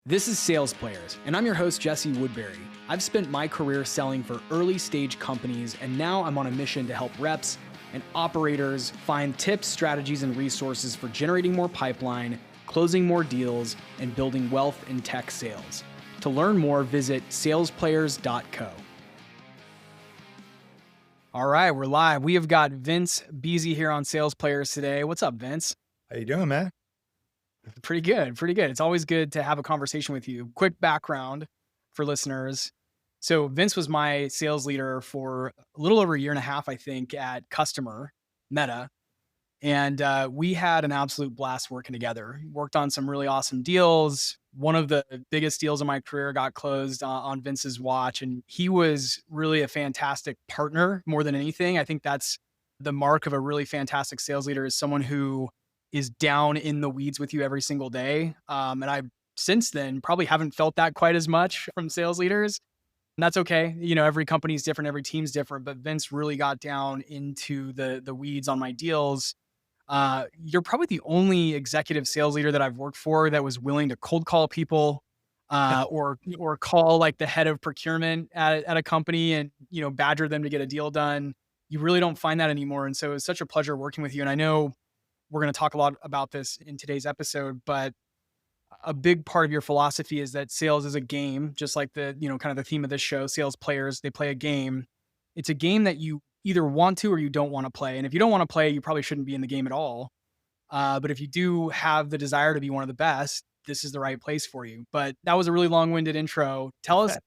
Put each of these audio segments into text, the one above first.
This is Sales Players, and I'm your host, Jesse Woodbury. I've spent my career selling for early stage companies, and now I'm on a mission to help reps and operators find tips, strategies, and resources for generating more pipeline, closing more deals, and building wealth in tech sales. To learn more, visit salesplayers.co. All right, we're live. We have got Vince Beese here on Sales Players today. What's up, Vince? How you doing, man? Pretty good, pretty good. It's always good to have a conversation with you. Quick background for listeners. So Vince was my sales leader for a little over a year and a half, I think, at Customer Meta. And we had an absolute blast working together. Worked on some really awesome deals. One of the biggest deals of my career got closed on Vince's watch. And he was really a fantastic partner more than anything. I think that's the mark of a really fantastic sales leader, is someone who is down in the weeds with you every single day. And I, since then, probably haven't felt that quite as much from sales leaders. And that's okay. You know, every company's different, every team's different, but Vince really got down into the weeds on my deals. You're probably the only executive sales leader that I've worked for that was willing to cold call people, or call like the head of procurement at a company and, you know, badger them to get a deal done. You really don't find that anymore. And so it was such a pleasure working with you. And I know we're going to talk a lot about this in today's episode, but a big part of your philosophy is that sales is a game, just like the, you know, kind of the theme of this show. Sales players, they play a game. It's a game that you either want to or you don't want to play. And if you don't want to play, you probably shouldn't be in the game at all. But if you do have the desire to be one of the best, this is the right place for you. But that was a really long-winded intro. Tell us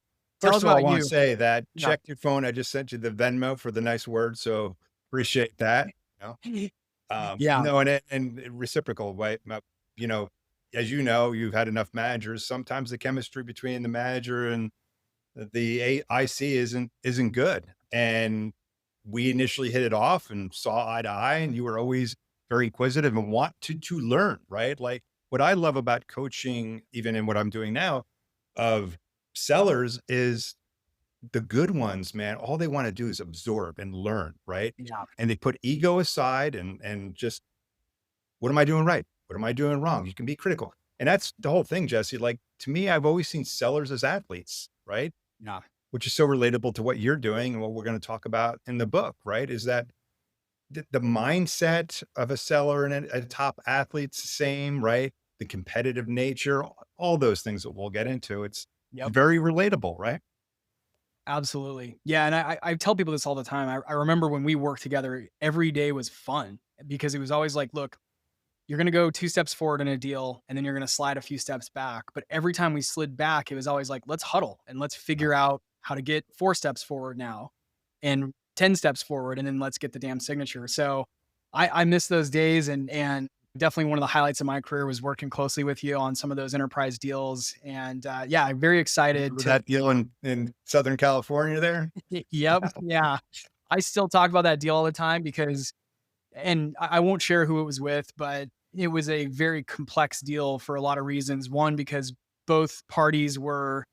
First of all, I about want you. to say that Yeah. check your phone. I just sent you the Venmo for the nice word, so appreciate that. Yeah. No, and reciprocal, right? You know, as you know, you've had enough managers. Sometimes the chemistry between the manager and the IC isn't good, and we initially hit it off and saw eye to eye, and you were always very inquisitive and want to learn, right? Like what I love about coaching, even in what I'm doing now, of sellers is the good ones, man. All they want to do is absorb and learn, right? Yeah. And they put ego aside and just, what am I doing right? What am I doing wrong? You can be critical. And that's the whole thing, Jesse. Like to me, I've always seen sellers as athletes, right? Yeah. Which is so relatable to what you're doing and what we're going to talk about in the book, right? Is that the mindset of a seller and a top athlete's the same, right? The competitive nature, all those things that we'll get into. It's Yep. very relatable, right? Absolutely. Yeah. And I tell people this all the time. I remember when we worked together, every day was fun because it was always like, look, you're going to go 2 steps forward in a deal and then you're going to slide a few steps back. But every time we slid back, it was always like, let's huddle and let's figure out how to get 4 steps forward now and 10 steps forward. And then let's get the damn signature. So I miss those days, and definitely one of the highlights of my career was working closely with you on some of those enterprise deals. And yeah, I'm very excited Remember to that deal in Southern California there? Yep. Yeah. I still talk about that deal all the time because, and I won't share who it was with, but it was a very complex deal for a lot of reasons. One, because both parties were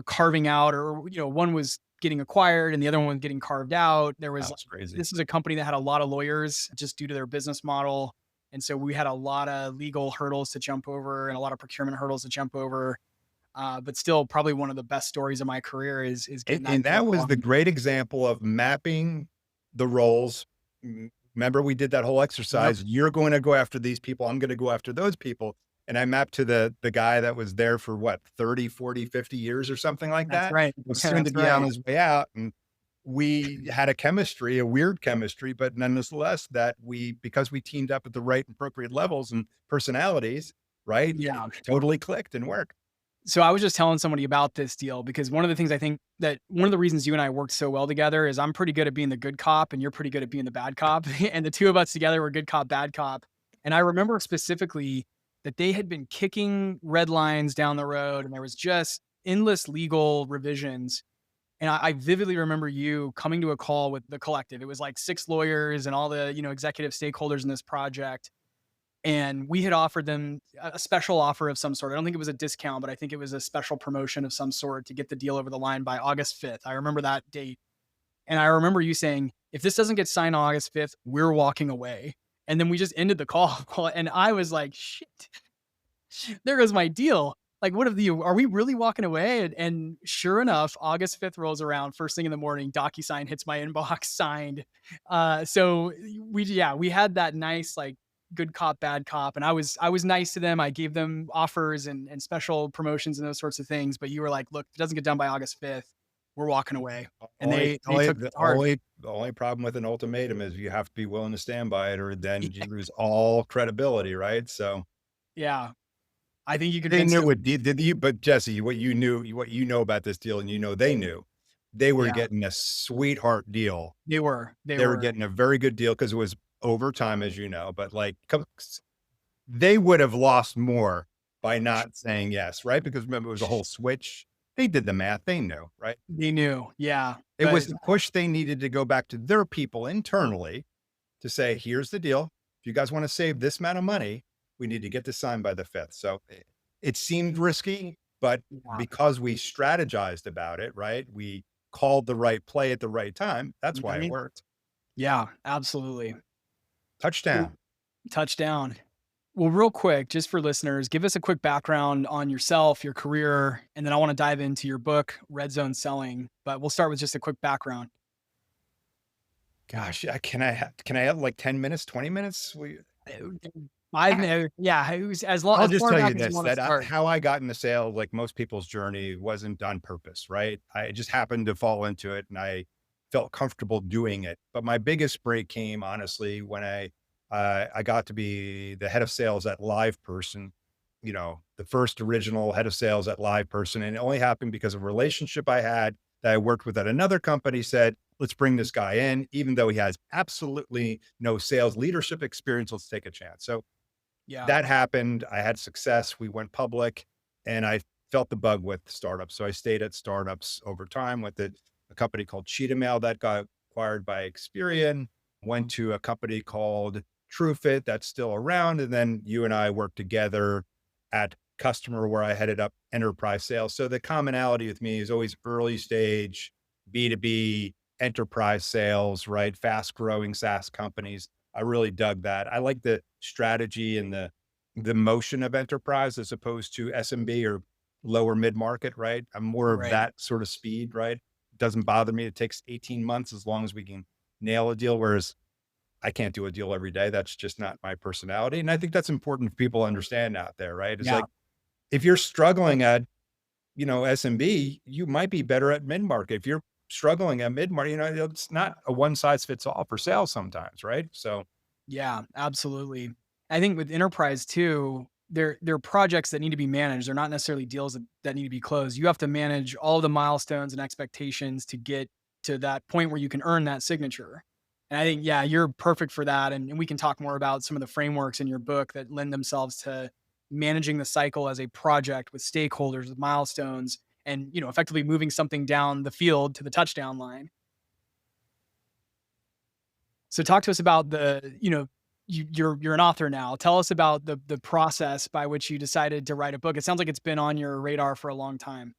carving out, or, you know, one was getting acquired and the other one was getting carved out. There was, That's crazy. this is a company that had a lot of lawyers just due to their business model. And so we had a lot of legal hurdles to jump over and a lot of procurement hurdles to jump over. But still, probably one of the best stories of my career is getting And that that deal was done. the great example of mapping the roles. Remember, we did that whole exercise. Yep. You're going to go after these people. I'm going to go after those people. And I mapped to the guy that was there for what, 30, 40, 50 years or something like That's that. right. Was Yeah, soon to that's be on right. his way out. And we had a chemistry, a weird chemistry, but nonetheless that because we teamed up at the right appropriate levels and personalities, right? Yeah. It totally clicked and worked. So I was just telling somebody about this deal because one of the things I think that one of the reasons you and I worked so well together is I'm pretty good at being the good cop and you're pretty good at being the bad cop. And the two of us together were good cop, bad cop. And I remember specifically that they had been kicking red lines down the road and there was just endless legal revisions. And I vividly remember you coming to a call with the collective. It was like 6 lawyers and all the, you know, executive stakeholders in this project. And we had offered them a special offer of some sort. I don't think it was a discount, but I think it was a special promotion of some sort to get the deal over the line by August 5th. I remember that date. And I remember you saying, if this doesn't get signed on August 5th, we're walking away. And then we just ended the call. And I was like, shit, there goes my deal. like, what are we really walking away? And sure enough, August 5th rolls around first thing in the morning, DocuSign hits my inbox signed. So we had that nice, like, good cop, bad cop. And I was nice to them. I gave them offers and special promotions and those sorts of things. But you were like, look, if it doesn't get done by August 5th, we're walking away. And they took it hard. The only problem with an ultimatum is you have to be willing to stand by it, or then you lose all credibility, right? So Yeah. I think you they convinced knew them. what did you, but Jesse, what you know about this deal, and they knew they were Yeah, getting a sweetheart deal. they were. They They were were. getting a very good deal because it was overtime, as you know, but like they would have lost more by not saying yes, right? Because remember, it was a whole switch. They did the math. They knew, right? They knew. Yeah. It was the push they needed to go back to their people internally to say, here's the deal. If you guys want to save this amount of money, we need to get this signed by the 5th. So it seemed risky, but Yeah. because we strategized about it, right? We called the right play at the right time. That's why it Right? worked. Yeah, absolutely. Well, Touchdown. touchdown. Well, real quick, just for listeners, give us a quick background on yourself, your career, and then I want to dive into your book, Red Zone Selling. But we'll start with just a quick background. Gosh, can I have like 10 minutes, 20 minutes? Uh, 5 minutes, yeah, it was I'll as just far tell you back as you this, want to that start. how I got into sales, like most people's journey, wasn't on purpose, right? I just happened to fall into it and I felt comfortable doing it. But my biggest break came honestly when I got to be the head of sales at Live Person, the first original head of sales at Live Person. And it only happened because of a relationship I had that I worked with at another company said, let's bring this guy in, even though he has absolutely no sales leadership experience. Let's take a chance. So Yeah, that happened. I had success. We went public and I felt the bug with startups. So I stayed at startups over time with a company called Cheetah Mail that got acquired by Experian, went to a company called TrueFit that's still around. And then you and I worked together at Customer where I headed up enterprise sales. So the commonality with me is always early stage B2B enterprise sales, right? Fast growing SaaS companies. I really dug that. I like the strategy and the motion of enterprise as opposed to SMB or lower mid-market, right? I'm more of right. that sort of speed, right? It doesn't bother me. It takes 18 months as long as we can nail a deal, whereas I can't do a deal every day. That's just not my personality. And I think that's important for people to understand out there, right? It's Yeah, like if you're struggling at, SMB, you might be better at mid-market. If you're struggling at mid-market, it's not a one size fits all for sales sometimes, right? So yeah, absolutely. I think with enterprise too, they're projects that need to be managed. They're not necessarily deals that need to be closed. You have to manage all the milestones and expectations to get to that point where you can earn that signature. And I think, yeah, you're perfect for that. And we can talk more about some of the frameworks in your book that lend themselves to managing the cycle as a project with stakeholders, with milestones, and effectively moving something down the field to the touchdown line. So talk to us about you're an author now. Tell us about the process by which you decided to write a book. It sounds like it's been on your radar for a long time.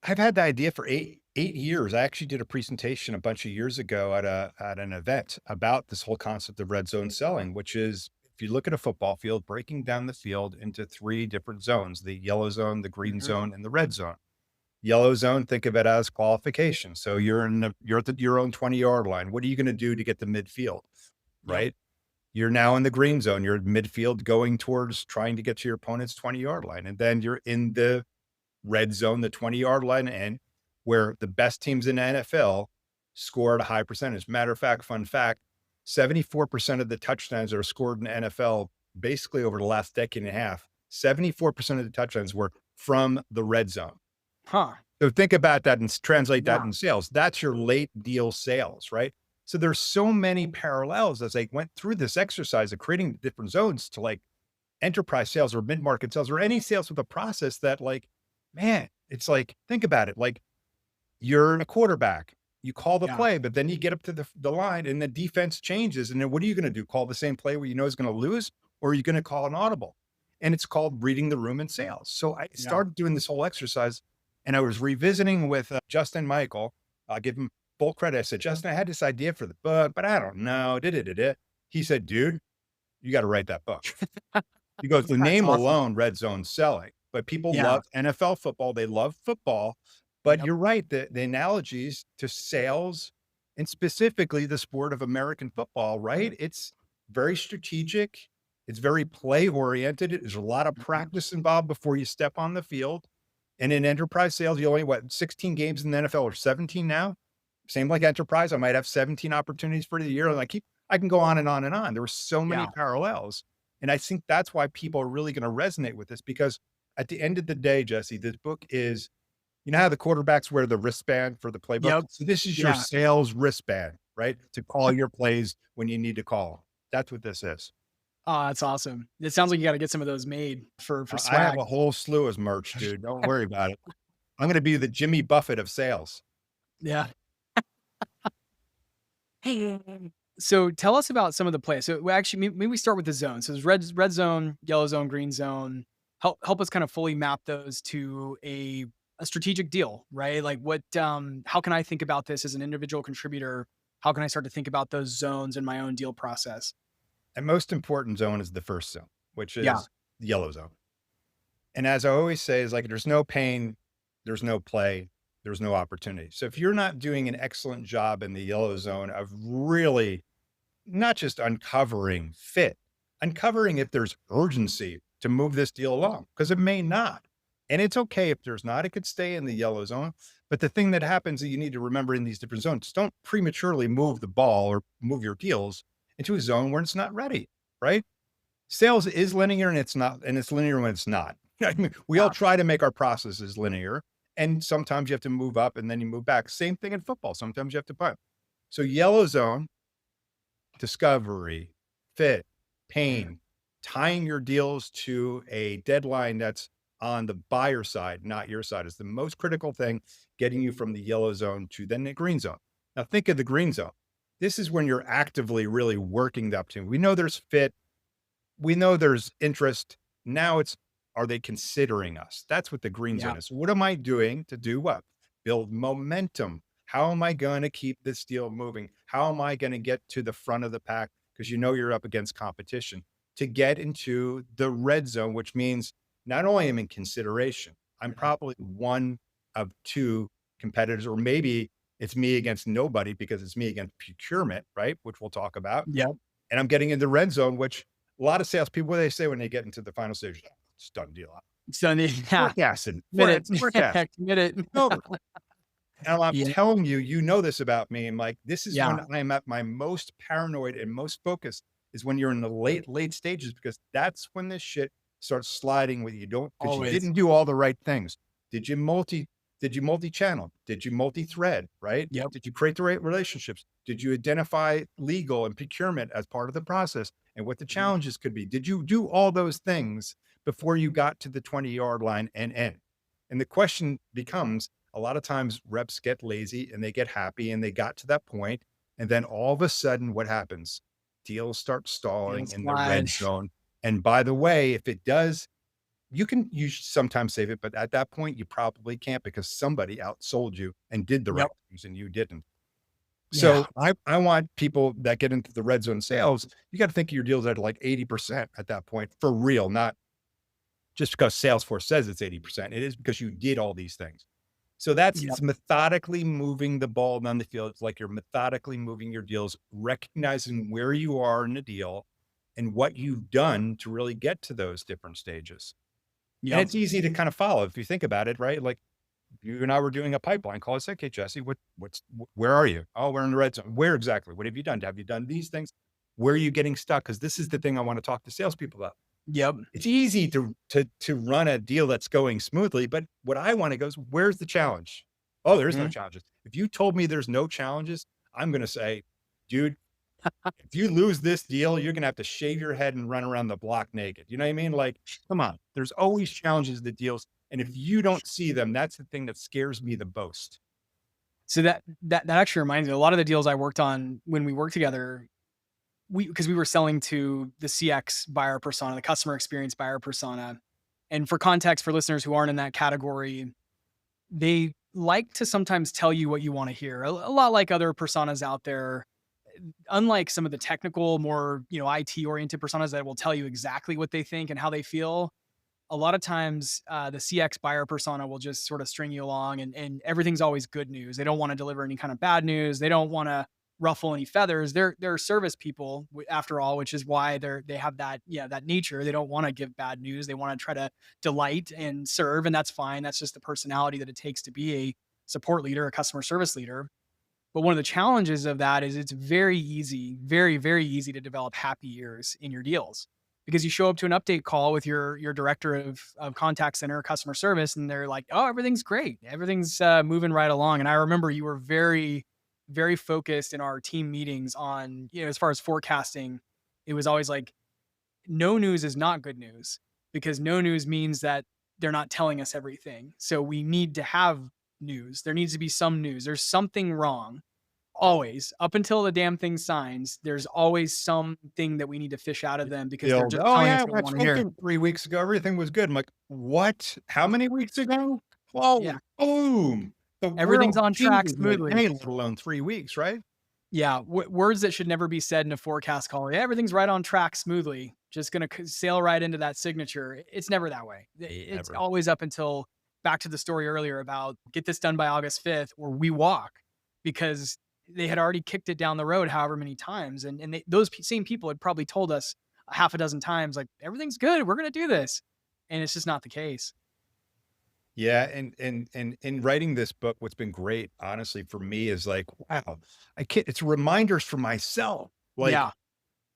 I've had the idea for eight years. I actually did a presentation a bunch of years ago at an event about this whole concept of red zone selling, which is if you look at a football field, breaking down the field into three different zones: the yellow zone, the green Mhm. zone, and the red zone. Yellow zone, think of it as qualification. So you're at your own 20-yard line. What are you going to do to get to midfield? Yep. Right. You're now in the green zone. You're at midfield going towards trying to get to your opponent's 20-yard line. And then you're in the red zone, the 20-yard line, and where the best teams in the NFL score at a high percentage. Matter of fact, fun fact, 74% of the touchdowns that are scored in the NFL basically over the last decade and a half, 74% of the touchdowns were from the red zone. Huh. So think about that and translate that Yeah. in sales. That's your late deal sales, right? So there's so many parallels as they went through this exercise of creating different zones to like enterprise sales or mid-market sales or any sales with a process that like, man, it's like, think about it. Like you're a quarterback, you call the Yeah. play, but then you get up to the line and the defense changes. And then what are you going to do? Call the same play where you know is going to lose, or are you going to call an audible? And it's called reading the room in sales. So I Yeah. started doing this whole exercise and I was revisiting with Justin Michael. I'll give him full credit. I said, Justin, I had this idea for the book, but I don't know. He said, dude, you got to write that book. He goes, the That's name awesome. alone, Red Zone Selling. but people Yeah. love NFL football. They love football, but Yep. you're right. The analogies to sales and specifically the sport of American football, right? It's very strategic. It's very play oriented. There's a lot of Mhm. practice involved before you step on the field. And in enterprise sales, you only what 16 games in the NFL or 17 now? Same like enterprise. I might have 17 opportunities for the year. And I can go on and on and on. There were so many Yeah. parallels. And I think that's why people are really going to resonate with this because at the end of the day, Jesse, this book is, you know how the quarterbacks wear the wristband for the playbook? Yep. So this is your Yeah. sales wristband, right? To call your plays when you need to call. That's what this is. Oh, that's awesome. It sounds like you got to get some of those made for I have swag. a whole slew of merch, dude. Don't worry about it. I'm going to be the Jimmy Buffett of sales. Yeah. So tell us about some of the plays. So actually, maybe we start with the zone. So there's red zone, yellow zone, green zone. Help us kind of fully map those to a strategic deal, right? Like what how can I think about this as an individual contributor? How can I start to think about those zones in my own deal process? And most important zone is the first zone, which Yeah. is the yellow zone. And as I always say, is like there's no pain, there's no play, there's no opportunity. So if you're not doing an excellent job in the yellow zone of really not just uncovering fit, uncovering if there's urgency to move this deal along, because it may not. And it's okay if there's not, it could stay in the yellow zone. But the thing that happens that you need to remember in these different zones, don't prematurely move the ball or move your deals into a zone where it's not ready, right? Sales is linear and it's not, and it's linear when it's not. I mean, we all Yeah. try to make our processes linear, and sometimes you have to move up and then you move back. Same thing in football. Sometimes you have to punt. So yellow zone, discovery, fit, Mhm. pain, tying your deals to a deadline that's on the buyer side, not your side, is the most critical thing, getting you from the yellow zone to then the green zone. Now, think of the green zone. This is when you're actively really working the opportunity. We know there's fit, we know there's interest. Now it's, are they considering us? That's what the green Yeah. zone is. So what am I doing to do what? Build momentum. How am I going to keep this deal moving? How am I going to get to the front of the pack? Because you know you're up against competition to get into the red zone, which means not only am I in consideration, I'm Mhm. probably one of two competitors, or maybe it's me against nobody because it's me against procurement, right? Which we'll talk about. Yep. And I'm getting in the red zone, which a lot of salespeople, what do they say when they get into the final stage? It's done deal. So yeah, Forecasting, commit it. it's forecast. Commit it. It's over. And I'm Yeah. telling you, you know this about me. I'm like, this is Yeah. when I'm at my most paranoid and most focused is when you're in the late stages, because that's when this shit starts sliding with you. Don't, because you Always. didn't do all the right things. Did you multi-channel? Did you multi-thread, right? Yep. Did you create the right relationships? Did you identify legal and procurement as part of the process and what the Mhm. challenges could be? Did you do all those things before you got to the 20-yard line and end? And the question becomes, a lot of times reps get lazy and they get happy and they got to that point, and then all of a sudden, what happens? Deals start It'll stalling in the slide. red zone. And by the way, if it does, you sometimes save it, but at that point, you probably can't because somebody outsold you and did the Yep. right things and you didn't. Yeah. So I want people that get into the red zone sales, you got to think of your deals at like 80% at that point for real, not just because Salesforce says it's 80%. It is because you did all these things. So that's, Yep. it's methodically moving the ball down the field. It's like you're methodically moving your deals, recognizing where you are in the deal and what you've done to really get to those different stages. And Yep. it's easy to kind of follow if you think about it, right? Like you and I were doing a pipeline call. I said, okay, Jesse, where are you? Oh, we're in the red zone. Where exactly? What have you done? Have you done these things? Where are you getting stuck? Because this is the thing I want to talk to salespeople about. Yep. It's easy to run a deal that's going smoothly, but what I want to go is, where's the challenge? Oh, there's no Mhm. challenges. If you told me there's no challenges, I'm going to say, dude, if you lose this deal, you're going to have to shave your head and run around the block naked. You know what I mean? Like, come on, there's always challenges to deals. And if you don't see them, that's the thing that scares me the most. So that actually reminds me, a lot of the deals I worked on when we worked together, because we were selling to the CX buyer persona, the customer experience buyer persona. And for context, for listeners who aren't in that category, they like to sometimes tell you what you want to hear. A lot like other personas out there. Unlike some of the technical, more IT oriented personas that will tell you exactly what they think and how they feel, a lot of times the CX buyer persona will just sort of string you along, and everything's always good news. They don't want to deliver any kind of bad news. They don't want to ruffle any feathers. They're service people after all, which is why they have that, that nature. They don't want to give bad news. They want to try to delight and serve, and that's fine. That's just the personality that it takes to be a support leader, a customer service leader. But one of the challenges of that is it's very easy, very, very easy to develop happy ears in your deals, because you show up to an update call with your director of contact center customer service, and they're like, "Oh, everything's great. Everything's moving right along." And I remember you were very, very focused in our team meetings on, as far as forecasting, it was always like, no news is not good news, because no news means that they're not telling us everything. So we need to have news. There needs to be some news. There's something wrong. Always, up until the damn thing signs, there's always something that we need to fish out of them, because they're just Oh telling us yeah, what I we want to spoke hear. to 3 weeks ago. Everything was good. I'm like, what? How many weeks ago? Yeah, Whoa, boom. The everything's world on track changes in a smoothly. day, let alone 3 weeks, right? Yeah, words that should never be said in a forecast call. Yeah, everything's right on track smoothly. Just gonna sail right into that signature. It's never that way. It's Never. always up until, back to the story earlier about get this done by August 5th, or we walk, because they had already kicked it down the road however many times, and those same people had probably told us a half a dozen times, like, everything's good, we're gonna do this, and it's just not the case. Yeah, and in writing this book, what's been great, honestly, for me is like, wow, I can't, it's reminders for myself. Yeah,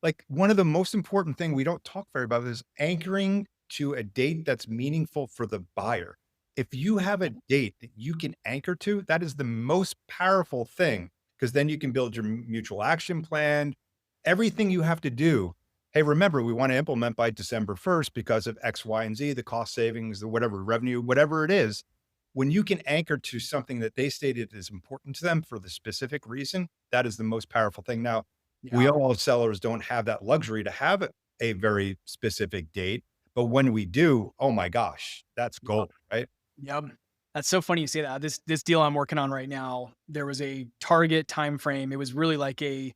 Like one of the most important thing we don't talk very about is anchoring to a date that's meaningful for the buyer. If you have a date that you can anchor to, that is the most powerful thing, because then you can build your mutual action plan, everything you have to do. Hey, remember, we want to implement by December 1st because of X, Y, and Z, the cost savings, the whatever revenue, whatever it is. When you can anchor to something that they stated is important to them for the specific reason, that is the most powerful thing. Now, we yeah, all sellers don't have that luxury to have a very specific date, but when we do, oh my gosh, that's yep, gold, right? yep. That's so funny you say that. This deal I'm working on right now, there was a target time frame. It was really like a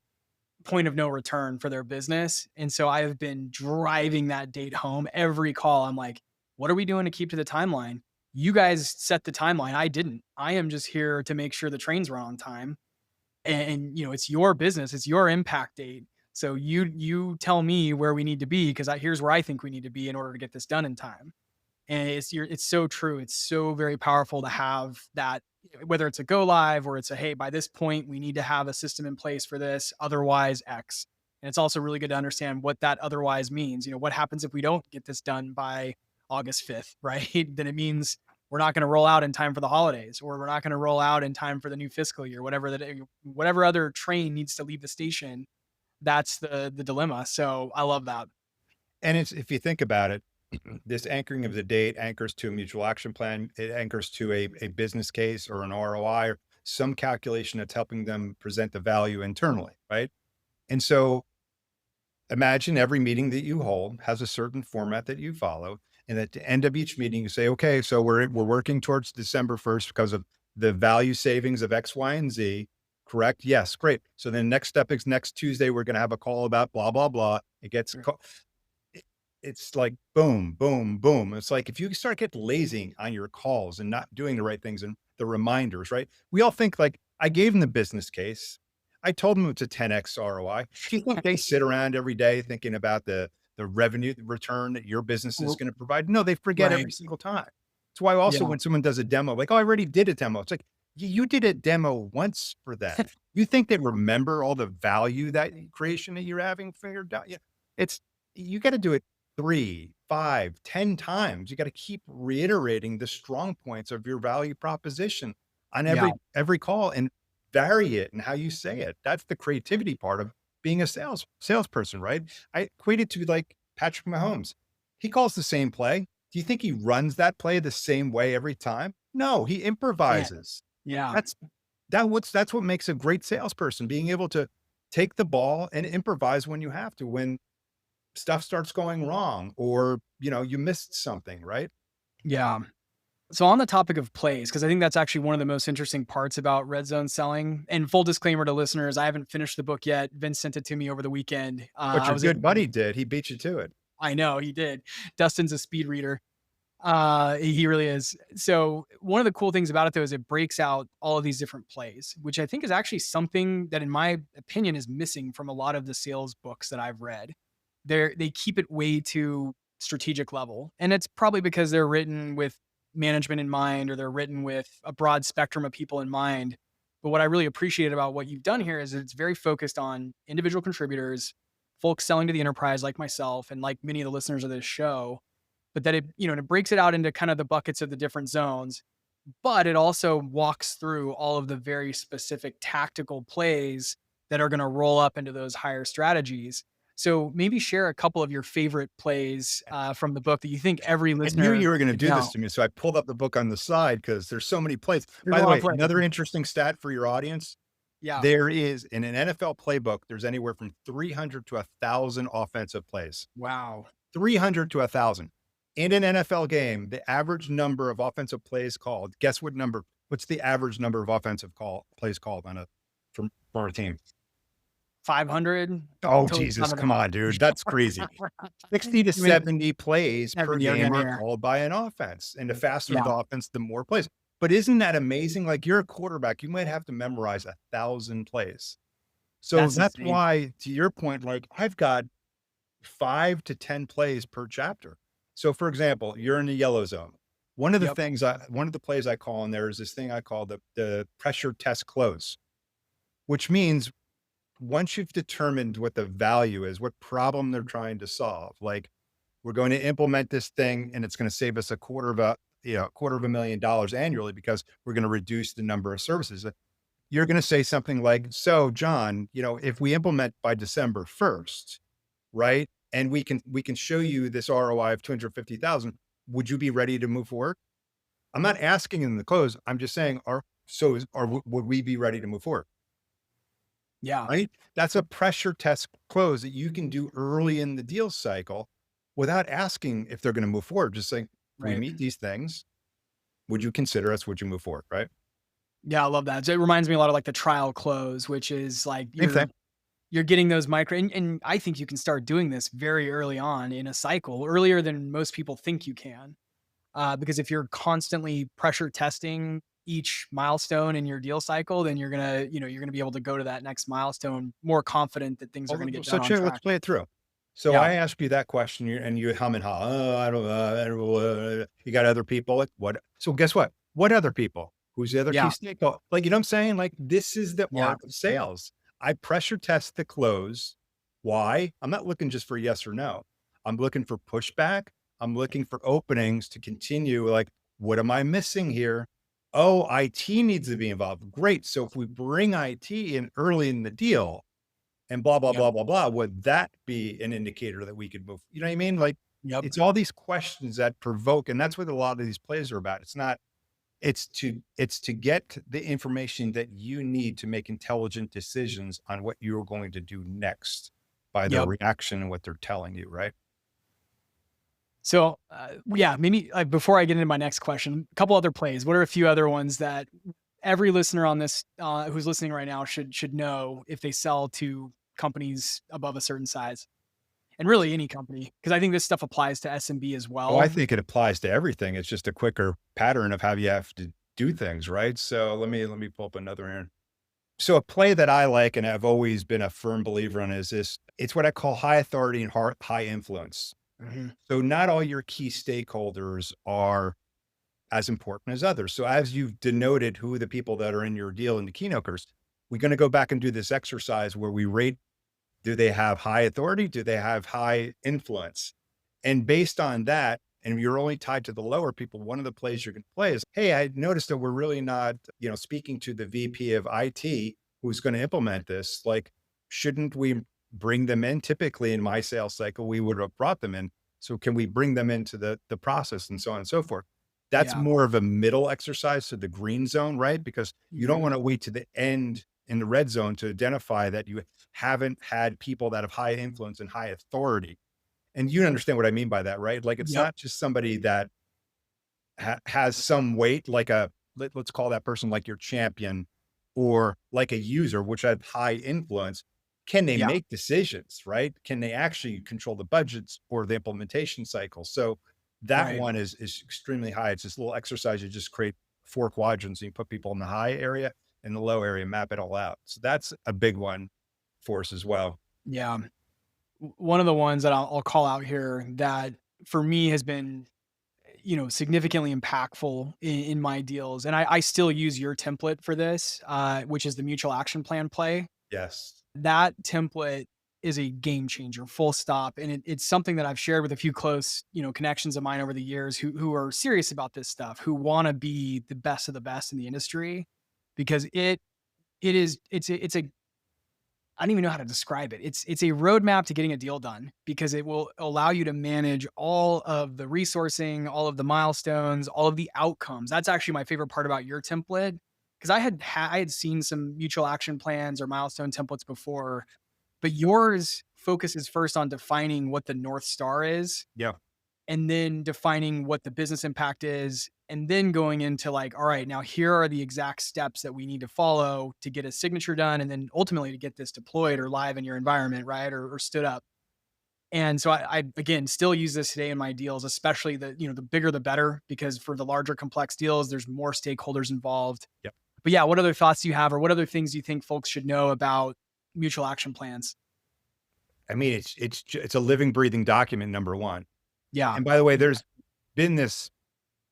point of no return for their business. And so I have been driving that date home every call. I'm like, what are we doing to keep to the timeline? You guys set the timeline. I didn't. I am just here to make sure the trains run on time. And it's your business. It's your impact date. So you tell me where we need to be, because here's where I think we need to be in order to get this done in time. And it's so true. It's so very powerful to have that, whether it's a go live or it's a, hey, by this point we need to have a system in place for this, otherwise X. And it's also really good to understand what that otherwise means. What happens if we don't get this done by August 5th, right? Then it means we're not going to roll out in time for the holidays, or we're not going to roll out in time for the new fiscal year, whatever other train needs to leave the station. That's the dilemma. So I love that. And it's, if you think about it, this anchoring of the date anchors to a mutual action plan. It anchors to a business case or an ROI or some calculation that's helping them present the value internally, right? And so imagine every meeting that you hold has a certain format that you follow. And at the end of each meeting, you say, okay, so we're working towards December 1st because of the value savings of X, Y, and Z. Correct? Yes, great. So then next step is next Tuesday, we're going to have a call about blah, blah, blah. It gets, it's like boom, boom, boom. It's like if you start getting lazy on your calls and not doing the right things and the reminders, right? We all think like, I gave them the business case. I told them it's a 10x ROI. Do you think they sit around every day thinking about the revenue return that your business is R- going to provide? No, they forget Right. every single time. That's why also Yeah. when someone does a demo, like, oh, I already did a demo. It's like, you did a demo once for them. You think they remember all the value that creation that you're having figured out? Yeah. It's, you got to do it 3, 5, 10 times. You got to keep reiterating the strong points of your value proposition on Yeah. every call and vary it and how you say it. That's the creativity part of being a salesperson, right? I equate it to like Patrick Mahomes. He calls the same play. Do you think he runs that play the same way every time? No, he Yeah. improvises. Yeah. That's that's what makes a great salesperson, being able to take the ball and improvise when you have to, when stuff starts going wrong or, you missed something, right? Yeah. So on the topic of plays, because I think that's actually one of the most interesting parts about red zone selling. And full disclaimer to listeners, I haven't finished the book yet. Vince sent it to me over the weekend. But I your was able good to. buddy did. He beat you to it. I know he did. Dustin's a speed reader. He really is. So one of the cool things about it though is it breaks out all of these different plays, which I think is actually something that in my opinion is missing from a lot of the sales books that I've read. They keep it way too strategic level. And it's probably because they're written with management in mind or they're written with a broad spectrum of people in mind. But what I really appreciate about what you've done here is it's very focused on individual contributors, folks selling to the enterprise like myself and like many of the listeners of this show, but that it breaks it out into kind of the buckets of the different zones, but it also walks through all of the very specific tactical plays that are going to roll up into those higher strategies. So maybe share a couple of your favorite plays from the book that you think every I knew listener you were going to should do this know. to me, so I pulled up the book on the side because there's so many plays. There's By a the lot of way, plays. another interesting stat for your audience, Yeah. there is in an NFL playbook, there's anywhere from 300 to 1,000 offensive plays. Wow. 300 to 1,000. In an NFL game, the average number of offensive plays called, guess what number? What's the average number of plays called for a team? 500. Oh, Totally Jesus, covered come on, dude. That's crazy. 60 to You mean 70 plays per you're game getting are here. called by an offense. And the faster Yeah. the offense, the more plays. But isn't that amazing? Like you're a quarterback, you might have to memorize 1,000 plays. So That's that's insane. why, to your point, like I've got 5 to 10 plays per chapter. So for example, you're in the yellow zone. One of the Yep. things one of the plays I call in there is this thing I call the pressure test close, which means once you've determined what the value is, what problem they're trying to solve, like we're going to implement this thing and it's going to save us $250,000 annually because we're going to reduce the number of services. You're going to say something like, so John, if we implement by December 1st, right? And we can show you this ROI of 250,000. Would you be ready to move forward? I'm not asking in the close. I'm just saying, would we be ready to move forward? Yeah. Right? That's a pressure test close that you can do early in the deal cycle without asking if they're going to move forward. Just saying, we Right. meet these things. Would you consider us? Would you move forward? Right? Yeah, I love that. So it reminds me a lot of like the trial close, which is like Same thing. you're getting those micro and I think you can start doing this very early on in a cycle, earlier than most people think you can. Because if you're constantly pressure testing each milestone in your deal cycle, then you're gonna be able to go to that next milestone more confident that things are gonna Well, get so done on let's track. play it through. So Yeah. I ask you that question and you hum and haw. Oh, I don't know. You got other people. Like what? So guess what? What other people? Who's the other key Yeah. stakeholder? Like, you know what I'm saying? Like this is the Yeah. art of sales. I pressure test the close. Why? I'm not looking just for yes or no. I'm looking for pushback. I'm looking for openings to continue. Like, what am I missing here? Oh, IT needs to be involved. Great. So if we bring IT in early in the deal, and blah, blah, Yep. blah, blah, blah. Would that be an indicator that we could move? You know what I mean? Like Yep. it's all these questions that provoke, and that's what a lot of these plays are about. It's to get the information that you need to make intelligent decisions on what you're going to do next by their Yep. reaction and what they're telling you, right? So, yeah, maybe like before I get into my next question, a couple other plays. What are a few other ones that every listener on this who's listening right now should know if they sell to companies above a certain size, and really any company? Because I think this stuff applies to SMB as Oh, I well. think it applies to everything. It's just a quicker pattern of how you have to do things, right? So let me pull up another here. So a play that I like and I've always been a firm believer in is this. It's what I call high authority and high influence. Mhm. So not all your key stakeholders are as important as others. So as you've denoted who the people that are in your deal and the keynoters, we're going to go back and do this exercise where we rate, do they have high authority? Do they have high influence? And based on that, and you're only tied to the lower people, one of the plays you're going to play is, hey, I noticed that we're really not, speaking to the VP of IT who's going to implement this. Like, shouldn't we bring them in? Typically in my sales cycle, we would have brought them in. So can we bring them into the process and so on and so forth? That's Yeah. more of a middle exercise to the green zone, right? Because you don't Mhm. want to wait to the end in the red zone to identify that you haven't had people that have high influence and high authority. And you understand what I mean by that, right? Like, it's Yep. not just somebody that has some weight, like let's call that person like your champion or like a user, which have high influence. Can they Yeah. make decisions, right? Can they actually control the budgets or the implementation cycle? So That Right. one is extremely high. It's this little exercise. You just create 4 quadrants and you put people in the high area and the low area, map it all out. So that's a big one for us as well. Yeah. One of the ones that I'll call out here that for me has been, significantly impactful in my deals. And I still use your template for this, which is the mutual action plan play. Yes. That template is a game changer, full stop. And it's something that I've shared with a few close, connections of mine over the years who are serious about this stuff, who want to be the best of the best in the industry because it's a I don't even know how to describe it. It's a roadmap to getting a deal done because it will allow you to manage all of the resourcing, all of the milestones, all of the outcomes. That's actually my favorite part about your template because I had seen some mutual action plans or milestone templates before, but yours focuses first on defining what the North Star is Yeah. and then defining what the business impact is and then going into like all right, now here are the exact steps that we need to follow to get a signature done and then ultimately to get this deployed or live in your environment, right, or stood up. And so I again still use this today in my deals, especially the bigger the better because for the larger complex deals there's more stakeholders involved. Yep. But yeah, what other thoughts do you have or what other things do you think folks should know about mutual action plans? I mean, it's a living, breathing document, number one. Yeah. And by the way, there's been this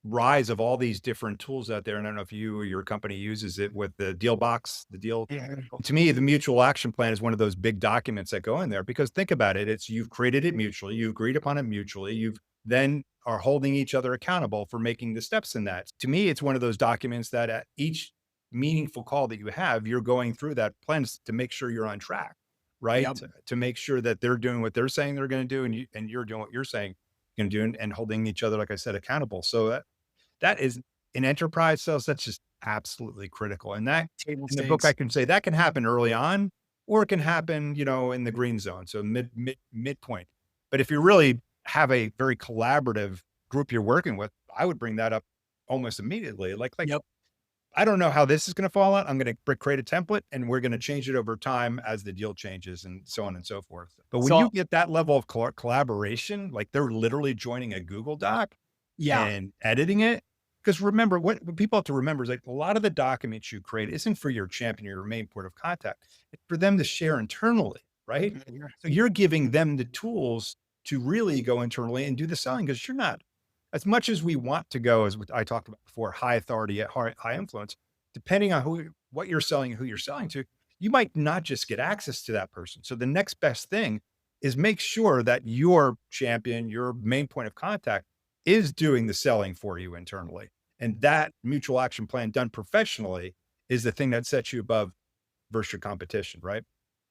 rise of all these different tools out there, and I don't know if you or your company uses it with the deal box, the deal. Yeah. To me, the mutual action plan is one of those big documents that go in there because think about it. It's you've created it mutually, you agreed upon it mutually, you've then are holding each other accountable for making the steps in that. To me, it's one of those documents that at each meaningful call that you have, you're going through that plan to make sure you're on track, right? Yep. To make sure that they're doing what they're saying they're going to do, and you're doing what you're saying you're going to do, and holding each other, like I said, accountable. So that is in enterprise sales, that's just absolutely critical. And that Table in the book, I stakes. can say that can happen early on, or it can happen, in the green zone. So midpoint. But if you really have a very collaborative group you're working with, I would bring that up almost immediately. Like Yep. I don't know how this is going to fall out. I'm going to create a template and we're going to change it over time as the deal changes and so on and so forth. But when you So get that level of collaboration, like they're literally joining a Google Doc yeah. and editing it. Because remember, what people have to remember is like a lot of the documents you create isn't for your champion or your main point of contact. It's for them to share internally, right? Mhm. So you're giving them the tools to really go internally and do the selling because you're not, as much as we want to go, as what I talked about before, high authority at high influence, depending on what you're selling and who you're selling to, you might not just get access to that person. So the next best thing is make sure that your champion, your main point of contact is doing the selling for you internally. And that mutual action plan done professionally is the thing that sets you above versus your competition, right?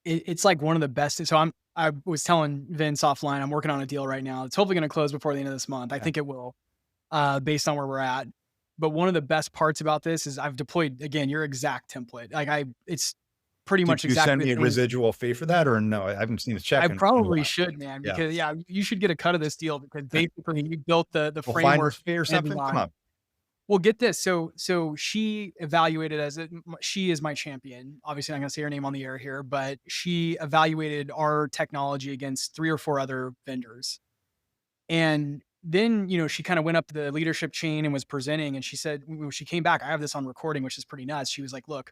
It's like one of the best. So I was telling Vince offline, I'm working on a deal right now. It's hopefully going to close before the end of this month. I Yeah. think it will, based on where we're at. But one of the best parts about this is I've deployed again your exact template. It's pretty Did much you send exactly me the a same. residual fee for that or no? I haven't seen a check I in a probably while. should, man, Yeah. because yeah, you should get a cut of this deal because basically you built the Well, finder's framework fee or and something? Come line. on. Well, get this. So she evaluated she is my champion. Obviously, I'm going to say her name on the air here, but she evaluated our technology against 3 or 4 other vendors. And then, she kind of went up the leadership chain and was presenting. And she said, when she came back, I have this on recording, which is pretty nuts. She was like, look,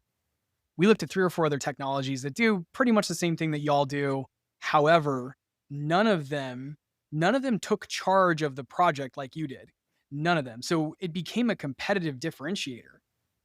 we looked at 3 or 4 other technologies that do pretty much the same thing that y'all do. However, none of them none of them took charge of the project like you did. None of them. So it became a competitive differentiator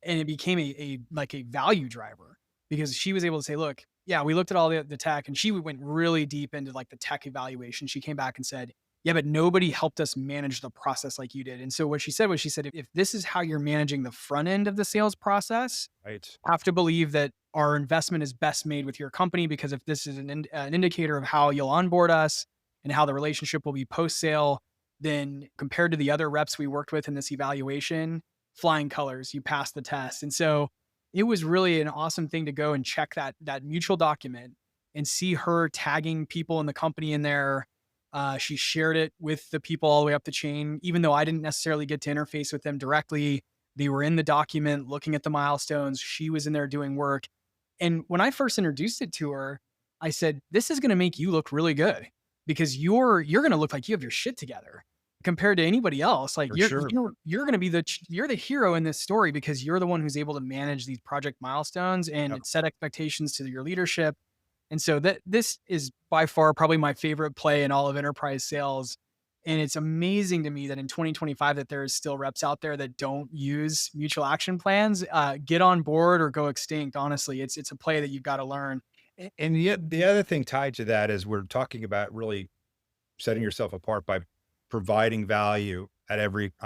and it became a like a value driver because she was able to say, look, yeah, we looked at all the tech and she went really deep into like the tech evaluation. She came back and said, yeah, but nobody helped us manage the process like you did. And so what she said was, she said, if this is how you're managing the front end of the sales process, Right. have to believe that our investment is best made with your company because if this is an indicator of how you'll onboard us and how the relationship will be post sale, then compared to the other reps we worked with in this evaluation, flying colors, you passed the test. And so it was really an awesome thing to go and check that mutual document and see her tagging people in the company in there. She shared it with the people all the way up the chain, even though I didn't necessarily get to interface with them directly. They were in the document looking at the milestones. She was in there doing work. And when I first introduced it to her, I said, this is going to make you look really good because you're going to look like you have your shit together. compared to anybody else. Like For sure. you're going to be you're the hero in this story because you're the one who's able to manage these project milestones and Yep. set expectations to your leadership. And so that this is by far probably my favorite play in all of enterprise sales. And it's amazing to me that in 2025 that there is still reps out there that don't use mutual action plans. Get on board or go extinct. Honestly, it's a play that you've got to learn. And yet the other thing tied to that is we're talking about really setting yourself apart by providing value on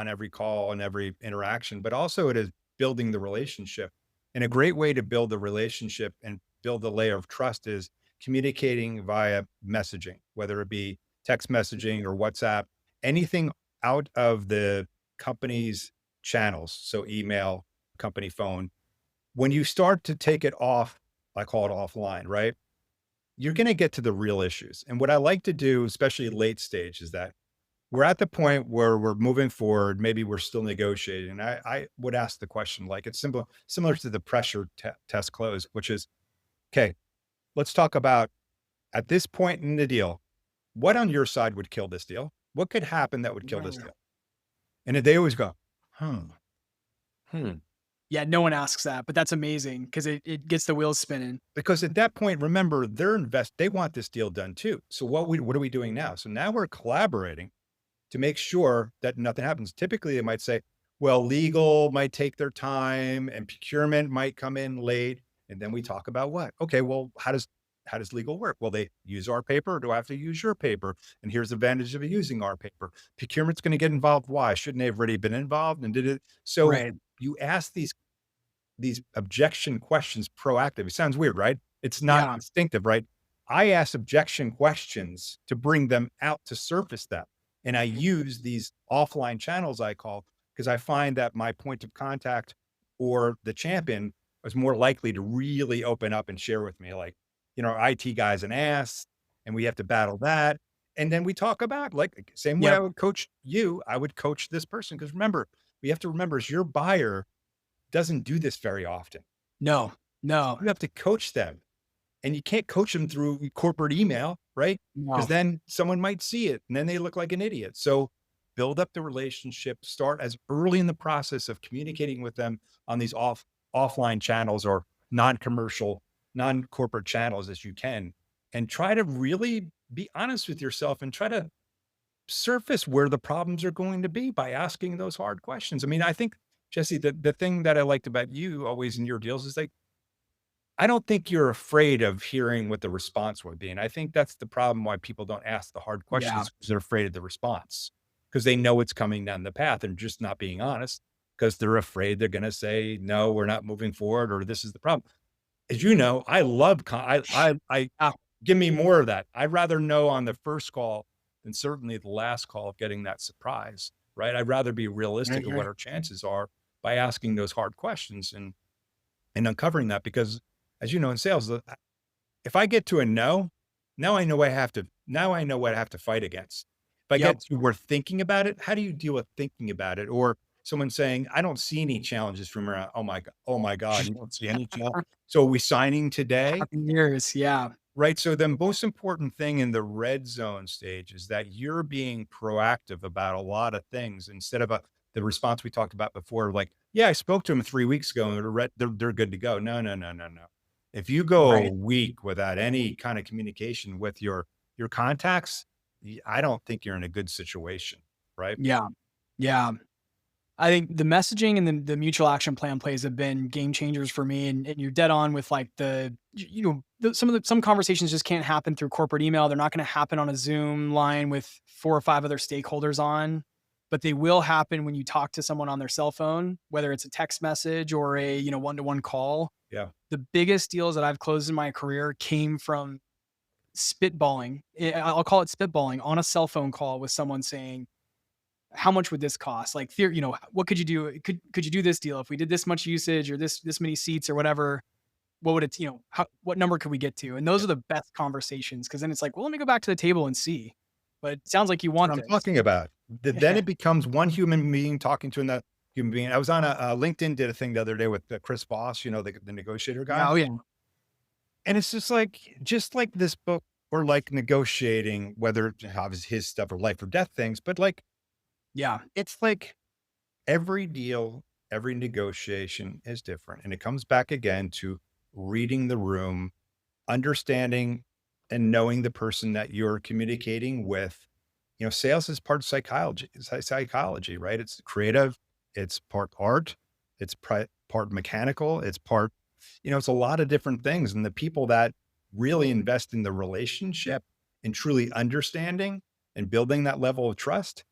every call and every interaction, but also it is building the relationship. And a great way to build the relationship and build a layer of trust is communicating via messaging, whether it be text messaging or WhatsApp, anything out of the company's channels. So email, company phone. When you start to take it off, I call it offline, right? You're going to get to the real issues. And what I like to do, especially late stage, is that we're at the point where we're moving forward. Maybe we're still negotiating. And I would ask the question, like it's simple, similar to the pressure test close, which is, okay, let's talk about at this point in the deal, what on your side would kill this deal? What could happen that would kill this Right. deal? And they always go, Yeah, no one asks that, but that's amazing because it gets the wheels spinning. because at that point, remember, they want this deal done too. So what are we doing now? So now we're collaborating to make sure that nothing happens. Typically, they might say, well, legal might take their time and procurement might come in late. And then we talk about what? Okay, well, how does legal work? Well, they use our paper, or do I have to use your paper? And here's the advantage of using our paper. Procurement's going to get involved. Why? Shouldn't they have already been involved and did it? So Right. you ask these objection questions proactive. It sounds weird, right? It's not Yeah. instinctive, right? I ask objection questions to bring them out to surface that. And I use these offline channels I call, because I find that my point of contact or the champion is more likely to really open up and share with me. Like, our IT guy's an ass and we have to battle that. And then we talk about like same way I Yep. would coach you, I would coach this person. Cause remember, we have to remember is your buyer doesn't do this very often. No. No. You have to coach them and you can't coach them through corporate email, right? Because No. then someone might see it and then they look like an idiot. So build up the relationship, start as early in the process of communicating with them on these offline channels or non-commercial, non-corporate channels as you can, and try to really be honest with yourself and try to surface where the problems are going to be by asking those hard questions. I mean, I think, Jesse, the thing that I liked about you always in your deals is like, I don't think you're afraid of hearing what the response would be. And I think that's the problem why people don't ask the hard Yeah. questions because they're afraid of the response because they know it's coming down the path and just not being honest because they're afraid they're going to say, no, we're not moving forward or this is the problem. As you know, I love, I Yeah. give me more of that. I'd rather know on the first call than certainly the last call of getting that surprise, right? I'd rather be realistic of what our chances are by asking those hard questions and uncovering that because as you know, in sales, if I get to a no, now I know what I have to fight against. If I Yep. get to we're thinking about it, how do you deal with thinking about it? Or someone saying, I don't see any challenges from around. Oh my God, you don't see any challenge. So are we signing today? Years. Yeah. Right. So the most important thing in the red zone stage is that you're being proactive about a lot of things instead of the response we talked about before. Like, yeah, I spoke to them 3 weeks ago and they're good to go. No. If you go a Right. week without any kind of communication with your contacts, I don't think you're in a good situation. Right. Yeah. Yeah. I think the messaging and the mutual action plan plays have been game changers for me. And you're dead on with like some conversations just can't happen through corporate email. They're not going to happen on a Zoom line with 4 or 5 other stakeholders on, but they will happen when you talk to someone on their cell phone, whether it's a text message or a, one-to-one call. Yeah. The biggest deals that I've closed in my career came from spitballing. I'll call it spitballing on a cell phone call with someone saying, how much would this cost? Like, what could you do? Could you do this deal if we did this much usage or this many seats or whatever? What would it, what number could we get to? And those are the best conversations because then it's like, well, let me go back to the table and see. But it sounds like you That's what want I'm this. talking about. Then it becomes one human being talking to another human being. I was on a LinkedIn did a thing the other day with Chris Voss, the negotiator guy. Yeah, oh yeah, And it's just like this book or like negotiating, whether it's his stuff or life or death things, but like Yeah. It's like every deal, every negotiation is different. And it comes back again to reading the room, understanding and knowing the person that you're communicating with. Sales is part psychology, right? It's creative, it's part art, it's part mechanical, it's part, it's a lot of different things. And the people that really invest in the relationship and truly understanding and building that level of trust,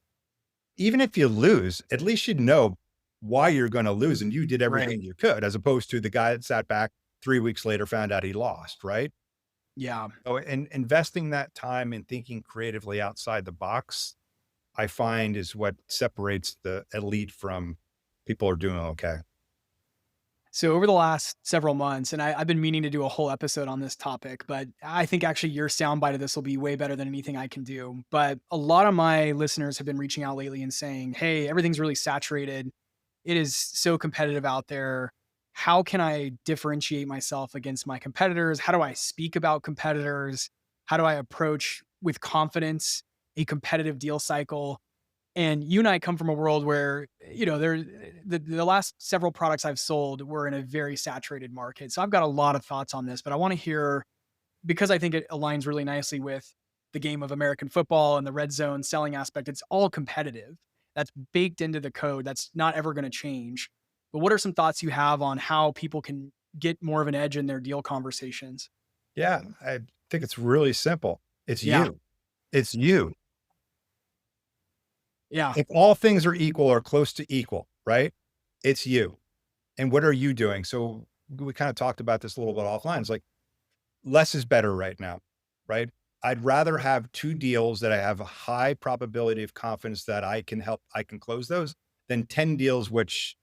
even if you lose, at least you know why you're going to lose and you did Right. everything you could, as opposed to the guy that sat back 3 weeks later, found out he lost, right? Yeah. Oh, and investing that time and thinking creatively outside the box, I find is what separates the elite from people who are doing okay. So over the last several months, and I've been meaning to do a whole episode on this topic, but I think actually your soundbite of this will be way better than anything I can do. But a lot of my listeners have been reaching out lately and saying, "Hey, everything's really saturated. It is so competitive out there. How can I differentiate myself against my competitors? How do I speak about competitors? How do I approach with confidence a competitive deal cycle?" And you and I come from a world where, the last several products I've sold were in a very saturated market. So I've got a lot of thoughts on this, but I want to hear, because I think it aligns really nicely with the game of American football and the red zone selling aspect. It's all competitive. That's baked into the code. That's not ever going to change. But what are some thoughts you have on how people can get more of an edge in their deal conversations? Yeah, I think it's really simple. It's Yeah. you. It's you. Yeah. If all things are equal or close to equal, right? It's you. And what are you doing? So we kind of talked about this a little bit offline. It's like less is better right now, right? I'd rather have two deals that I have a high probability of confidence that I can close those than 10 deals which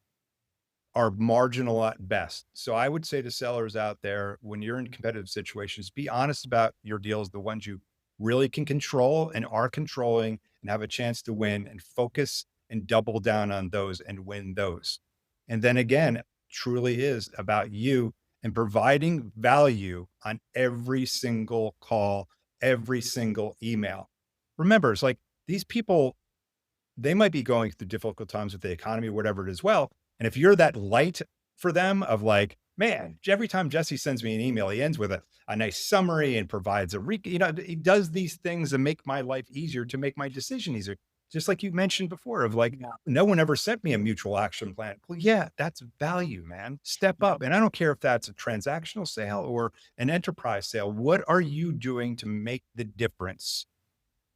are marginal at best. So I would say to sellers out there, when you're in competitive situations, be honest about your deals, the ones you really can control and are controlling and have a chance to win, and focus and double down on those and win those. And then again, truly is about you and providing value on every single call, every single email. Remember, it's like these people, they might be going through difficult times with the economy, whatever it is. Well, and if you're that light for them of like, man, every time Jesse sends me an email, he ends with a nice summary and provides he does these things to make my life easier, to make my decision easier. Just like you mentioned before of like, Yeah. no one ever sent me a mutual action plan. Well, yeah, that's value, man. Step up. And I don't care if that's a transactional sale or an enterprise sale. What are you doing to make the difference?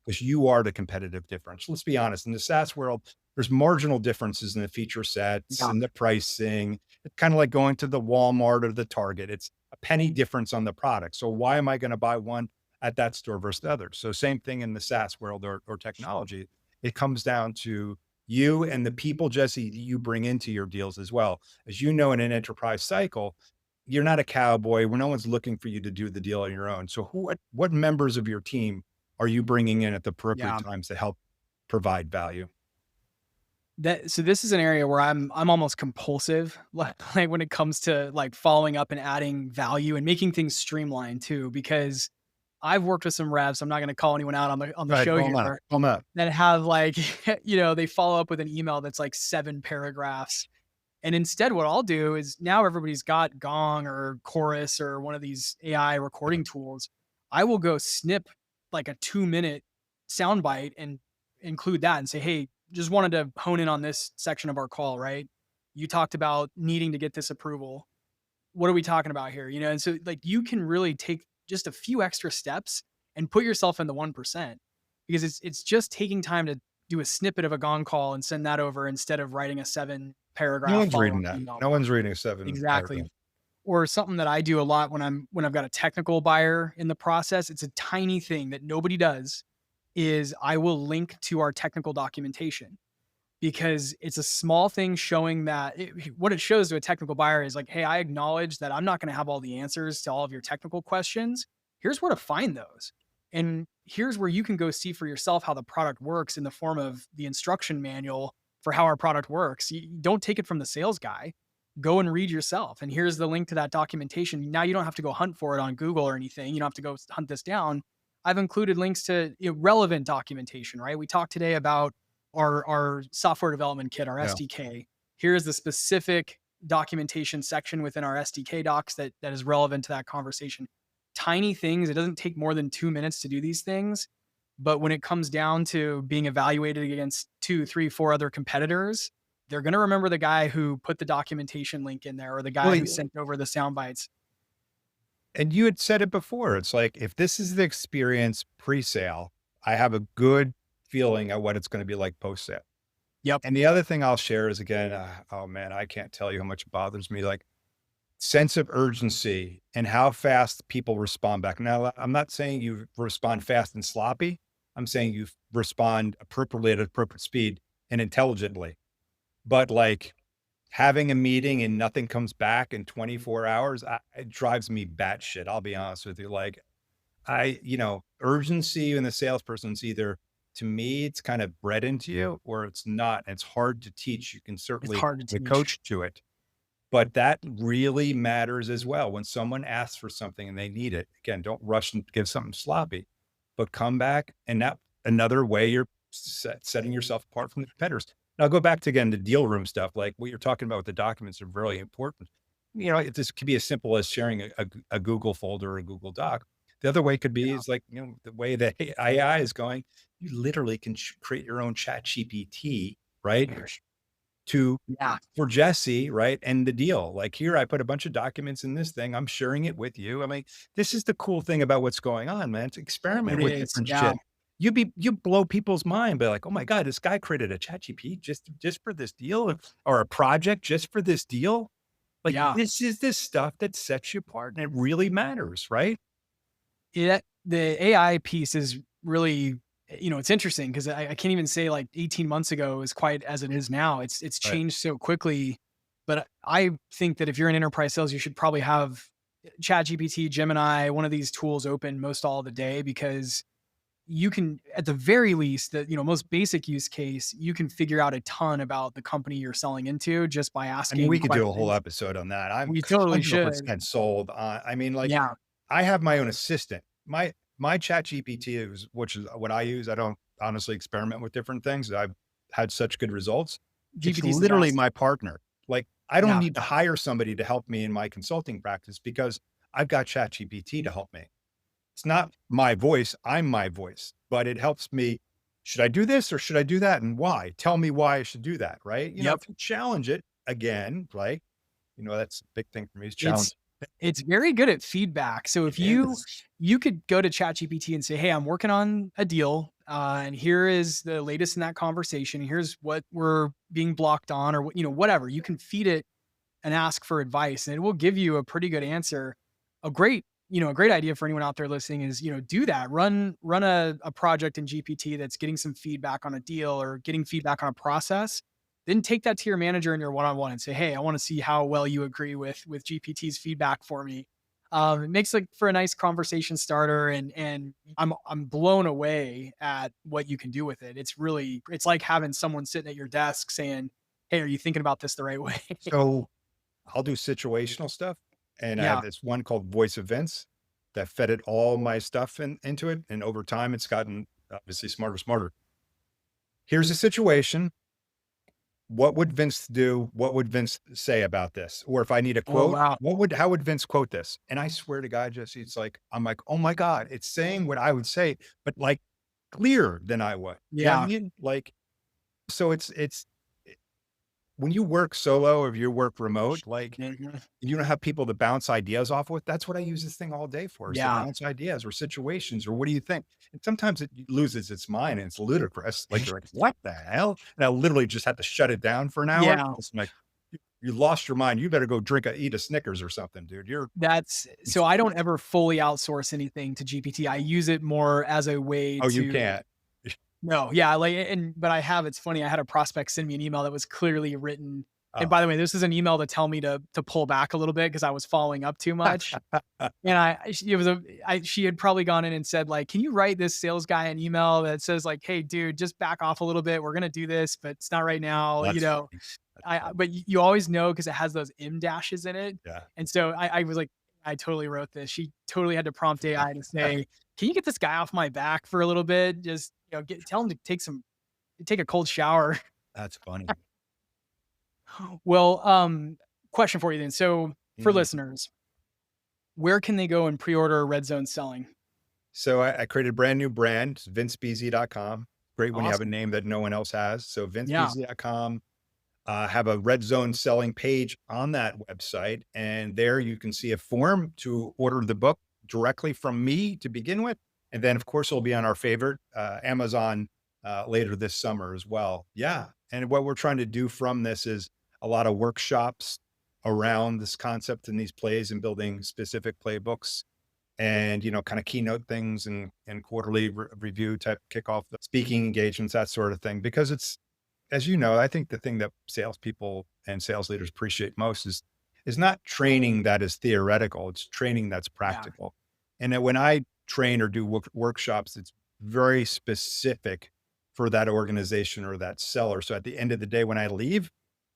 Because you are the competitive difference. Let's be honest, in the SaaS world, there's marginal differences in the feature sets Yeah. and the pricing. It's kind of like going to the Walmart or the Target. It's a penny difference on the product. So why am I going to buy one at that store versus the other? So same thing in the SaaS world or technology. It comes down to you and the people, Jesse, that you bring into your deals as well. As you know, in an enterprise cycle, you're not a cowboy where no one's looking for you to do the deal on your own. So what members of your team are you bringing in at the appropriate Yeah. times to help provide value? So this is an area where I'm almost compulsive, like when it comes to like following up and adding value and making things streamlined too, because I've worked with some revs. I'm not going to call anyone out on the Go ahead, show call 'em out, here, call 'em out. that have like, they follow up with an email that's like 7 paragraphs. And instead, what I'll do is, now everybody's got Gong or Chorus or one of these AI Yeah, recording tools. I will go snip like a 2 minute soundbite and include that and say, "Hey, just wanted to hone in on this section of our call, right? You talked about needing to get this approval. What are we talking about here?" And so like you can really take just a few extra steps and put yourself in the 1%, because it's just taking time to do a snippet of a Gong call and send that over instead of writing a 7 paragraph no one's follow-up reading that. email. No one's reading a 7 Exactly. paragraph. Or something that I do a lot when I've got a technical buyer in the process, it's a tiny thing that nobody does, is I will link to our technical documentation, because it's a small thing showing that what it shows to a technical buyer is like, "Hey, I acknowledge that I'm not going to have all the answers to all of your technical questions. Here's where to find those. And here's where you can go see for yourself how the product works in the form of the instruction manual for how our product works. You don't take it from the sales guy. Go and read yourself. And here's the link to that documentation. Now you don't have to go hunt for it on Google or anything. You don't have to go hunt this down. I've included links to relevant documentation, right? We talked today about our software development kit, our Yeah. SDK. Here's the specific documentation section within our SDK docs that is relevant to that conversation. Tiny things. It doesn't take more than 2 minutes to do these things. But when it comes down to being evaluated against 2, 3, 4 other competitors, they're going to remember the guy who put the documentation link in there or the guy Well, who sent over the sound bites. and you had said it before. It's like, if this is the experience pre-sale, I have a good feeling of what it's going to be like post-sale. Yep. And the other thing I'll share is, again, oh man, I can't tell you how much it bothers me. Like, sense of urgency and how fast people respond back. Now, I'm not saying you respond fast and sloppy. I'm saying you respond appropriately at appropriate speed and intelligently. But like, having a meeting and nothing comes back in 24 hours, it drives me batshit. I'll be honest with you. Like, urgency in the salesperson's either, to me, it's kind of bred into you, or it's not. It's hard to teach. You can It's certainly hard to be teach. coached to it, but that really matters as well. When someone asks for something and they need it, again, don't rush and give something sloppy, but come back. And that another way you're setting yourself apart from the competitors. Now, go back to, again, the deal room stuff. Like what you're talking about with the documents are really important. This could be as simple as sharing a Google folder or a Google Doc. The other way could be is like, the way that AI is going, you literally can create your own chat GPT, right? Yeah. For Jesse, right? And the deal, like, here, I put a bunch of documents in this thing. I'm sharing it with you. I mean, this is the cool thing about what's going on, man. It's experiment It with is. different Yeah. shit. You blow people's mind by like, oh my God, this guy created a chat GPT just for this deal, or a project just for this deal. Like, Yeah. this is this stuff that sets you apart and it really matters, right? The AI piece is really, it's interesting because I can't even say like 18 months ago is quite as it is now. It's Right. changed so quickly. But I think that if you're in enterprise sales, you should probably have ChatGPT, Gemini, one of these tools open most all of the day, because you can, at the very least, the most basic use case, you can figure out a ton about the company you're selling into just by I mean, asking we could do a whole questions. episode on that. I'm We totally should. 100% sold on, I mean, like, Yeah. I have my own assistant. My chat GPT is, which is what I use. I don't honestly experiment with different things. I've had such good results. It's GPT is the literally best. my partner. Like, I don't Yeah. need to hire somebody to help me in my consulting practice because I've got chat GPT to help me. It's not my voice. I'm my voice, but it helps me. Should I do this or should I do that? And why? Tell me why I should do that. Right. Yep. If you challenge it again, like, that's a big thing for me is challenge. It's it's very good at feedback. So It if you is. you could go to ChatGPT and say, "Hey, I'm working on a deal, and here is the latest in that conversation. Here's what we're being blocked on, or whatever." You can feed it and ask for advice, and it will give you a pretty good answer. A great idea for anyone out there listening is, do that. Run a project in GPT that's getting some feedback on a deal or getting feedback on a process. Then take that to your manager in your one-on-one and say, "Hey, I want to see how well you agree with GPT's feedback for me." It makes like for a nice conversation starter, and I'm blown away at what you can do with it. It's like having someone sitting at your desk saying, "Hey, are you thinking about this the right way?" So I'll do situational stuff. And I have Yeah. this one called Voice of Vince that fed it all my stuff into it. And over time, it's gotten obviously smarter. Here's a situation. What would Vince do? What would Vince say about this? Or if I need a Oh, quote, wow. how would Vince quote this? And I swear to God, Jesse, I'm like, oh my God, it's saying what I would say, but like clearer than I would. You know what I Yeah. mean? Like, so when you work solo or you work remote, like, Mhm. you don't have people to bounce ideas off with. That's what I use this thing all day for, is to Yeah. bounce ideas or situations or what do you think? And sometimes it loses its mind and it's ludicrous. Like, you're like, what the hell? And I literally just had to shut it down for an hour. Yeah. It's like, you lost your mind. You better go eat a Snickers or something, dude. That's so I don't ever fully outsource anything to GPT. I use it more as a way Oh, you to. can't. No, yeah, like, but I have, it's funny, I had a prospect send me an email that was clearly written, and Oh. by the way, this is an email to tell me to pull back a little bit because I was following up too much. And she had probably gone in and said, like, "Can you write this sales guy an email that says like, 'Hey, dude, just back off a little bit. We're gonna do this, but it's not right now,'" That's funny. That's I funny. but you always know because it has those M dashes in it. Yeah. And so I was like, "I totally wrote this." She totally had to prompt AI to say, "Can you get this guy off my back for a little bit? Just, tell him to take some take a cold shower. That's funny. Well, question for you then. So for Mm. listeners, where can they go and pre-order Red Zone Selling? So I created a brand new brand, vincebeese.com. Great when you have a Awesome. name that no one else has. So Yeah. vincebeese.com, have a Red Zone Selling page on that website. And there you can see a form to order the book directly from me to begin with. And then, of course, it'll be on our favorite Amazon later this summer as well. Yeah. And what we're trying to do from this is a lot of workshops around this concept and these plays and building specific playbooks and, kind of keynote things and quarterly review type kickoff speaking engagements, that sort of thing. Because it's, as you know, I think the thing that salespeople and sales leaders appreciate most is not training that is theoretical. It's training that's Yeah. practical. And that when I train or do workshops, it's very specific for that organization or that seller. So at the end of the day, when I leave,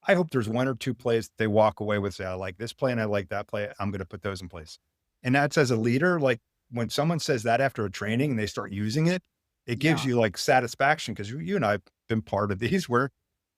I hope there's one or two plays that they walk away with, say, I like this play and I like that play. I'm going to put those in place. And that's as a leader, like when someone says that after a training and they start using it, it gives Yeah. you like satisfaction because you and I have been part of these where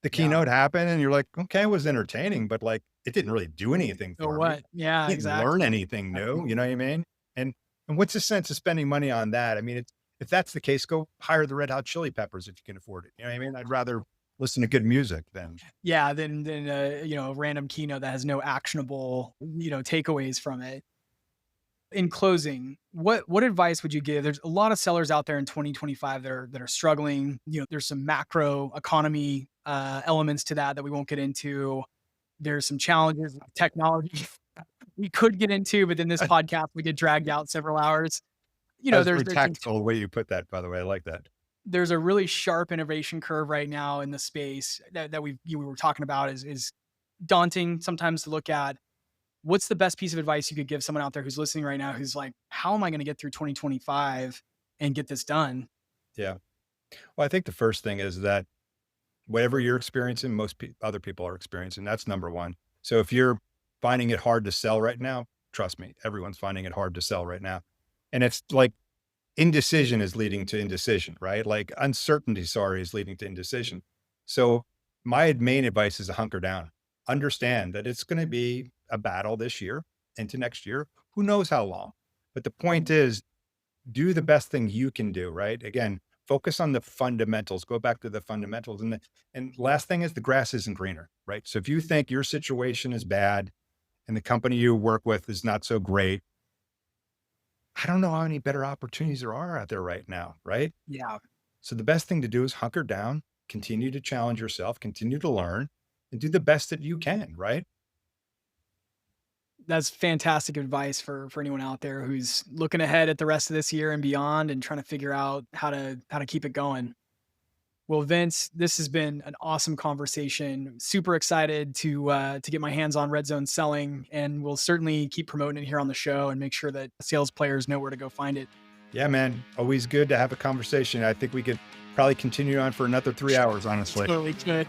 the Yeah. keynote happened and you're like, okay, it was entertaining, but like it didn't really do anything So for me. what? Yeah, I didn't learn exactly. anything new. Exactly. You know what I mean? And and what's the sense of spending money on that? I mean, if that's the case, go hire the Red Hot Chili Peppers if you can afford it. You know what I mean? I'd rather listen to good music than Yeah, than a random keynote that has no actionable, takeaways from it. In closing, what advice would you give? There's a lot of sellers out there in 2025 that are struggling. There's some macro economy elements to that we won't get into. There's some challenges with technology we could get into, but then this podcast we get dragged out several hours. that's There's very there's some tactical the way you put that, by the way. I like that. there's a really sharp innovation curve right now in the space that we were talking about is daunting sometimes to look at. What's the best piece of advice you could give someone out there who's listening right now who's like, how am I going to get through 2025 and get this done? Yeah. Well, I think the first thing is that whatever you're experiencing, most other people are experiencing. That's number one. So if you're finding it hard to sell right now, trust me, everyone's finding it hard to sell right now. And it's like indecision is leading to indecision, right? Like uncertainty, sorry, is leading to indecision. So my main advice is to hunker down. Understand that it's going to be a battle this year into next year. Who knows how long? But the point is, do the best thing you can do, right? Again, focus on the fundamentals. Go back to the fundamentals. And last thing is the grass isn't greener, right? So if you think your situation is bad and the company you work with is not so great, I don't know how many better opportunities there are out there right now, right? Yeah, So the best thing to do is hunker down, continue to challenge yourself, continue to learn, and do the best that you can, right? that's fantastic advice for anyone out there who's looking ahead at the rest of this year and beyond and trying to figure out how to keep it going. Well, Vince, this has been an awesome conversation. Super excited to get my hands on Red Zone Selling, and we'll certainly keep promoting it here on the show and make sure that sales players know where to go find it. Yeah, man. Always good to have a conversation. I think we could probably continue on for another 3 hours, honestly. Totally good.